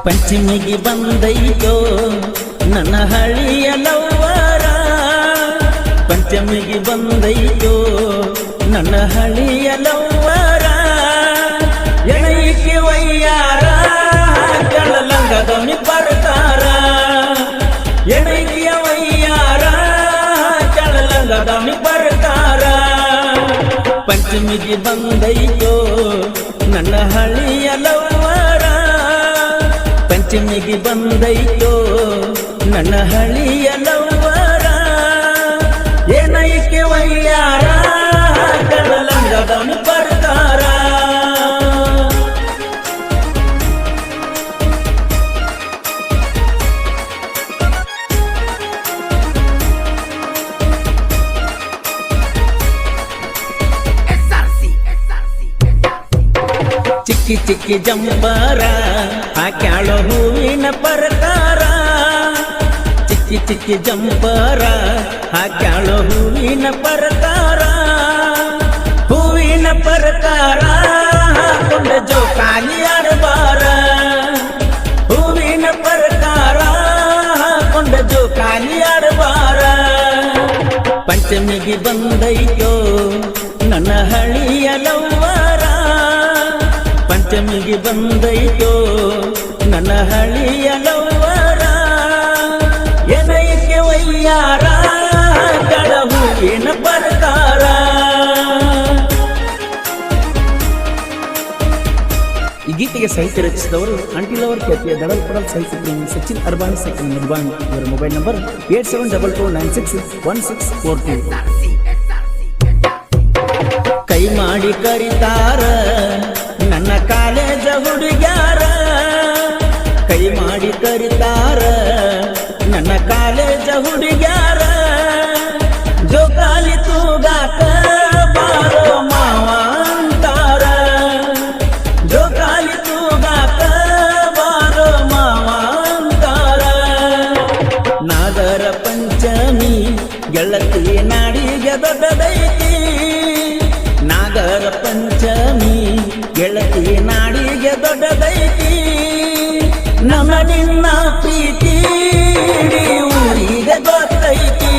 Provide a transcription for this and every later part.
ಪಂಚಮಿಗೆ ಬಂದೈತೋ ನನ್ನ ಹಳಿಯ ಲವ್ವರ, ಪಂಚಮಿಗೆ ಬಂದೈತೋ ನನ್ನ ಹಳಿಯ ಲವ್ವರ. ಎಣೈಕೆ ವಯ್ಯಾರ ಕೆಳಲಂಗದವನಿ ಬರ್ತಾರ, ಎಣೈಕೆಯ ವಯ್ಯಾರ ಕೆಳಲಂಗದವನಿ ಬರ್ತಾರ. ಪಂಚಮಿಗೆ ಬಂದೈತೋ ನನ್ನ ಹಳಿಯ ಲವ್ವರ, ಪಂಚಮಿಗೆ ಬಂದೈತೋ ನನ್ನ ಹಳಿಯ ಲವ್ವರ. ಏನೈಕೆ ವಯ್ಯಾರ ಕಡಲಂಗದವನು ಬರ್ತಾರ. ಚಿಕ್ಕಿ ಚಿಕ್ಕಿ ಜಂಬಾರ ಹಾಕ್ಯಾಳೋ ಹೂವಿನ ಪ್ರಕಾರ, ಚಿಕ್ಕಿ ಚಿಕ್ಕಿ ಜಂಬಾರ ಹಾಕ್ಯಾಳೋ ಹೂವಿನ ಪ್ರಕಾರ. ಹೂವಿನ ಪ್ರಕಾರ ಹಾಕೊಂಡ ಜೋಕಾಲಿ ಆಡಬಾರ, ಹೂವಿನ ಪ್ರಕಾರ ಹಾಕೊಂಡ ಜೋಕಾಲಿ ಆಡಬಾರ. ಪಂಚಮಿಗೆ ಬಂದೈತೋ ನನ್ನ ಹಳಿಯ ಲವ್ವರ, ಪಂಚಮಿಗೆ ಬಂದೈತೋ ನನ್ನ ಹಳಿಯ ಲವ್ವರ. ಏನೈಕೆ ವಯ್ಯಾರ ಕಡ ಹೂವಿನ ಪ್ರಕಾರ. ಈ ಗೀತೆಗೆ ಸಾಹಿತ್ಯ ರಚಿಸಿದವರು ಅಂಟಿಲವರ್ ಖ್ಯಾತಿಯ ದಡಲ್ ಪಡಲ್ ಸಾಹಿತ್ಯ ಪ್ರೇಮಿ ಸಚಿನ್ ಅರ್ಬಾನ್ ಸೆಕೆಂಡ್ ನಿರ್ಬಾಣ್. ಇವರ ಮೊಬೈಲ್ ನಂಬರ್ 8722961642. ಕೈ ಮಾಡಿ ಕರಿತಾರ ನನ್ನ ಕಾಲೇಜ ಹುಡುಗ್ಯಾರ, ಕೈ ಮಾಡಿ ಕರಿತಾರ ನನ್ನ ಕಾಲೇಜ ಹುಡುಗ್ಯಾರ. ಜೋಕಾಲಿ ತೂಗಾಕ ಬಾರೋ ಮಾವ ಅಂತಾರ, ಜೋಕಾಲಿ ತೂಗಾಕ ಬಾರೋ ಮಾವ ಅಂತಾರ. ನಾಗರ ಪಂಚಮಿ ಗೆಳತಿ ನಾಡಿಗೆ ದೊಡ್ಡದೈತಿ, ನಾಗರ ಪಂಚಮಿ ಗೆಳತಿ ನಾಡಿಗೆ ದೊಡ್ಡದೈತಿ. ನಮ್ಮ ನಿನ್ನ ಪ್ರೀತಿ ಊರಿಗೆ ಗೊತ್ತೈತಿ.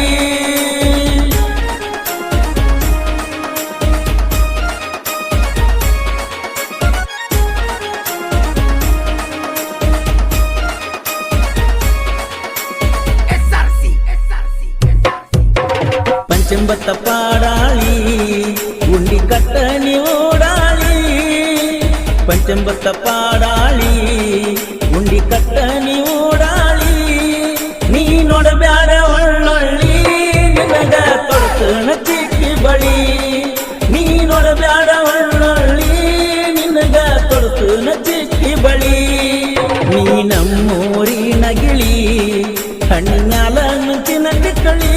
ಪಂಚಂಬತ್ತ ಪಾಡಾಳಿ ಉಂಡಿ ಕಟ್ಟನಿ ಓಡಾಳಿ, ಪಂಚಂಬತ್ತ ಪಾಡಾಳಿ ಉಂಡಿ ಕಟ್ಟನಿ ಓಡಾಳಿ. ನೀ ನೋಡಬ್ಯಾಡ ಒಳ್ಳೊಳ್ಳಿ ನಿನಗ ತೊಡತನ ಚಿಕ್ಕಿ ಬಳಿ, ನೀ ನೋಡಬ್ಯಾಡ ಒಳ್ಳೊಳ್ಳಿ ನಿನಗ ತೊಡತನ ಚಿಕ್ಕಿ ಬಳಿ. ನೀ ನಮ್ಮೂರಿನ ಗಿಳಿ ಹಣ್ಣಿನಾಲ ನುಂಚಿನ ಟಿಕ್ಕಳಿ,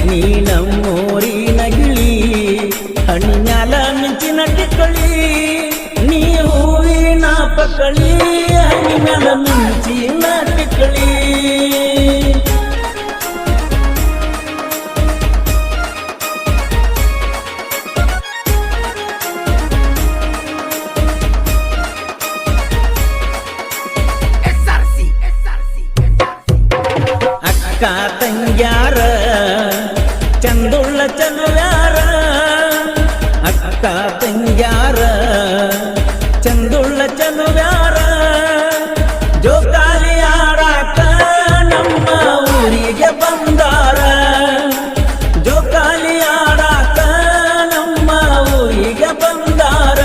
ನೀ ನಮ್ಮೂರಿನ ಗಿಳಿ ಹಣ್ಣಿನಾಲ ಮಿಂಚಿನ ಟಿಕ್ಕಳಿ. ನೀ ಹೂವಿನ ಪಕ್ಕಳಿ ಹಣ್ಣಿನಾಲ ಮಿಂಚಿನ ಟಿಕ್ಕಳಿ. ಅಕ್ಕ ತಂಗ್ಯಾರ ಚಂದುಳ್ಳ ಚಲುವ್ಯಾರ, ಅಕ್ಕ ತಂಗ್ಯಾರ ಚಂದುಳ್ಳ ಚಲುವ್ಯಾರ. ಜೋಕಾಲಿ ಆಡಾಕ ನಮ್ಮ ಊರಿಗೆ ಬಂದಾರ, ಜೋಕಾಲಿ ಆಡಾಕ ನಮ್ಮ ಊರಿಗೆ ಬಂದಾರ.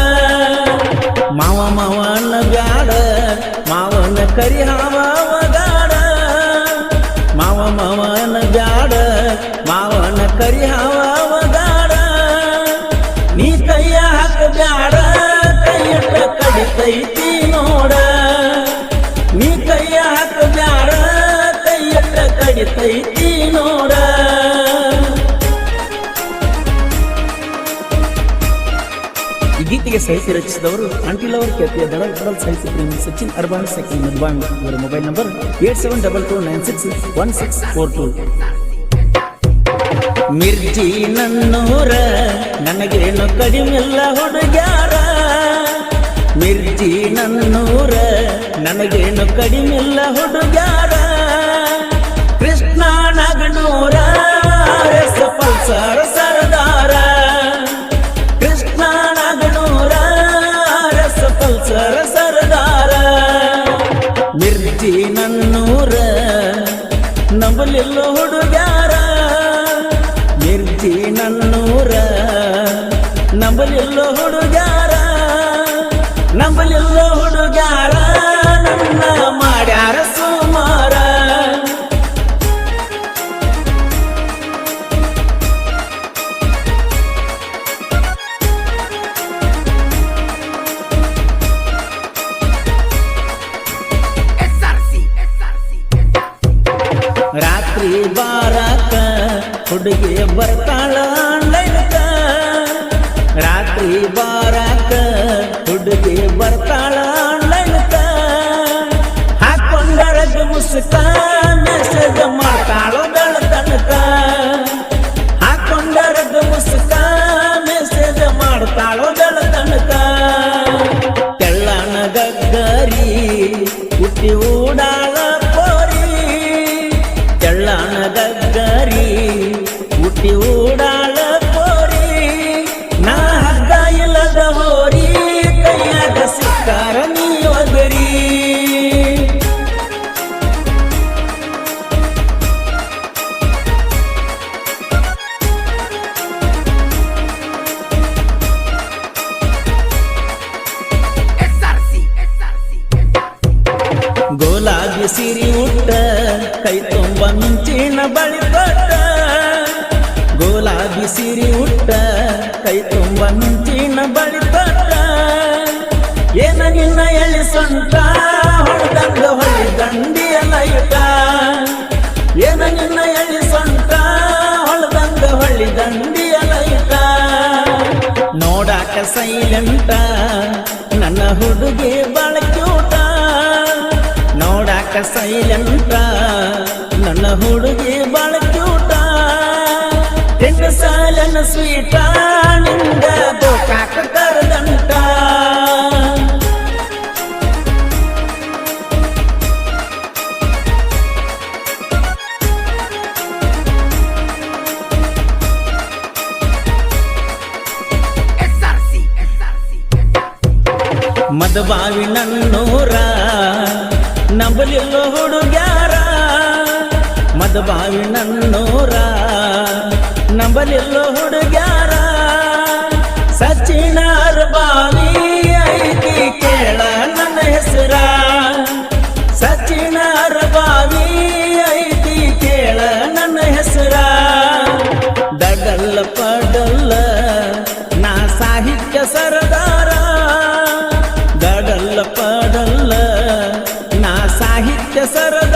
ಮಾವ ಮಾವನ ಬ್ಯಾಡ ಮಾವನ ಕರಿ ಹಾವಗಾಡ, ಮಾವ ಮಾವನ ಬ್ಯಾಡ ಮಾವನ ಕರಿ ಹಾವಗಾಡ. ನೀ ಕೈಯ ಹಾಕ ಬ್ಯಾಡ ಕೈಯಟ ಕಡಿತೈತಿ ನೋಡ, ನೀ ಕೈಯ ಹಾಕ ಬ್ಯಾಡ ಕೈಯಟ ಕಡಿತೈತಿ ನೋಡ. ಈ ಗೀತೆಗೆ ಸಾಹಿತ್ಯ ರಚಿಸಿದವರು ಅಂಟಿಲವರ್ ಖ್ಯಾತಿಯ ದಡಲ್ ಪಡಲ್ ಸಾಹಿತ್ಯ ಪ್ರೇಮಿ ಸಚಿನ್ ಅರ್ಬಾನ್ ಸೆಕೆಂಡ್ ನಿರ್ಬಾಣ್. ಇವರ ಮೊಬೈಲ್ ನಂಬರ್ 8722961642. ಮಿರ್ಜಿ ನನ್ನೂರ ನನಗೇನು ಕಡಿಮೆಲ್ಲ ಹುಡುಗ್ಯಾರ, ಮಿರ್ಜಿ ಮಿರ್ಜಿ ನನ್ನೂರ ನನಗೇನು ಕಡಿಮಿಲ್ಲ ಹುಡುಗ್ಯಾರ ಕೃಷ್ಣ ನಗನೂರ ಪಲ್ಸರ್ ಸರದಾರ ಕೃಷ್ಣ ನಗನೂರ ಪಲ್ಸರ್ ಸರದಾರ ಮಿರ್ಜಿ ನನ್ನೂರ ನಂಬಲಿಲ್ಲ ಹುಡುಗ್ಯಾರ ಮಿರ್ಜಿ ನನ್ನೂರ ನಂಬಲಿಲ್ಲ ಹುಡುಗ್ಯಾರ ನಂಬಲಿಲ್ಲ ಹುಡುಗ್ಯಾರ ನನ್ನ ಮಾಡ್ಯಾರ ಸುಮಾರ ರಾತ್ರಿ ಬಾರಾಕ ಹುಡುಗಿ ಬರ್ತಾಳ ಆನ್ಲೈನ್ಕ ರಾತ್ರಿ ಬಾರಾಕ ಹುಡುಗಿ ಬರ್ತಾಳ ಆನ್ಲೈನ್ಕ ಹಾಕೊಂಡರಗ ಮುಸುಕ ಮೆಸೇಜ್ ಮಾಡ್ತಾಳೋ ಬೆಳತನಕ ಹಾಕೊಂಡರಗ ಮುಸುಕ ಮೆಸೇಜ್ ಮಾಡ್ತಾಳೋ ಬೆಳತನಕ ತೆಳ್ಳನ ಗಗ್ಗರಿ ಹುಟ್ಟಿ ಊಡಾಳ ತೆಳ್ಳನ ಗಗ್ಗರಿ ಹುಟ್ಟಿ ಊಡಾಳ ಪೋರಿ ನಾ ಹಗ್ಗ ಇಲ್ಲದ ಹೋರಿ ಕೈಯಾಗ ಸಿಕ್ಕಾರ ನೀವಗರಿ ಗುಲಾಬಿ ಸಿರಿ ಉಟ್ಟ ಕೈ ತುಂಬ ಮಿಂಚಿನ ಬಳಿ ಕೊಟ್ಟ ಗುಲಾಬಿ ಸಿರಿ ಉಟ್ಟ ಕೈ ತುಂಬ ಮಿಂಚಿನ ಬಳಿ ಕೊಟ್ಟ ಏನ ನಿನ್ನ ಎಳಿ ಸೊಂಟ ಹೊಡೆದಂಗ ಹೊಳಿ ದಂಡಿಯ ಲೈಟ ಏನ ನಿನ್ನ ಎಳಿ ಸೊಂಟ ಹೊಳೆದಂಗ ಹೊಳಿ ದಂಡಿಯ ಲೈಟ ನೋಡಾಕ ಸೈಲೆಂಟ ನನ್ನ ಹುಡುಗಿ ಬಳಕ್ಯೂಟ ನೋಡಾಕ ಸೈಲೆಂಟ ನನ್ನ ಹುಡುಗಿ ಬಳಕ್ಯೂಟ ಹೆಣ್ಣು ಸಾಲನ ಸ್ವೀಟ ನಿಂದ ಗೋಕಾಕ ಕರದಂಟ ಮದಬಾವಿ ನನ್ನೂರ ನಂಬಲಿಲ್ಲ ಹುಡುಗ್ಯಾರ ಮದಬಾವಿ ನನ್ನೂರ ನಂಬಲಿಲ್ಲ ಹುಡುಗ್ಯಾರ ಸಚಿನಾರ ಬಾವಿ ಐತಿ ಕೇಳ ನನ್ನ ಹೆಸರ ಸಚಿನಾರ ಬಾವಿ ಐತಿ ಕೇಳ ನನ್ನ ಹೆಸರ ದಡಲ್ಲ ಪಡಲ್ಲ ನಾ ಸಾಹಿತ್ಯ ಸರದಾರ ದಡಲ್ಲ ಪಡಲ್ಲ ನಾ ಸಾಹಿತ್ಯ ಸರದ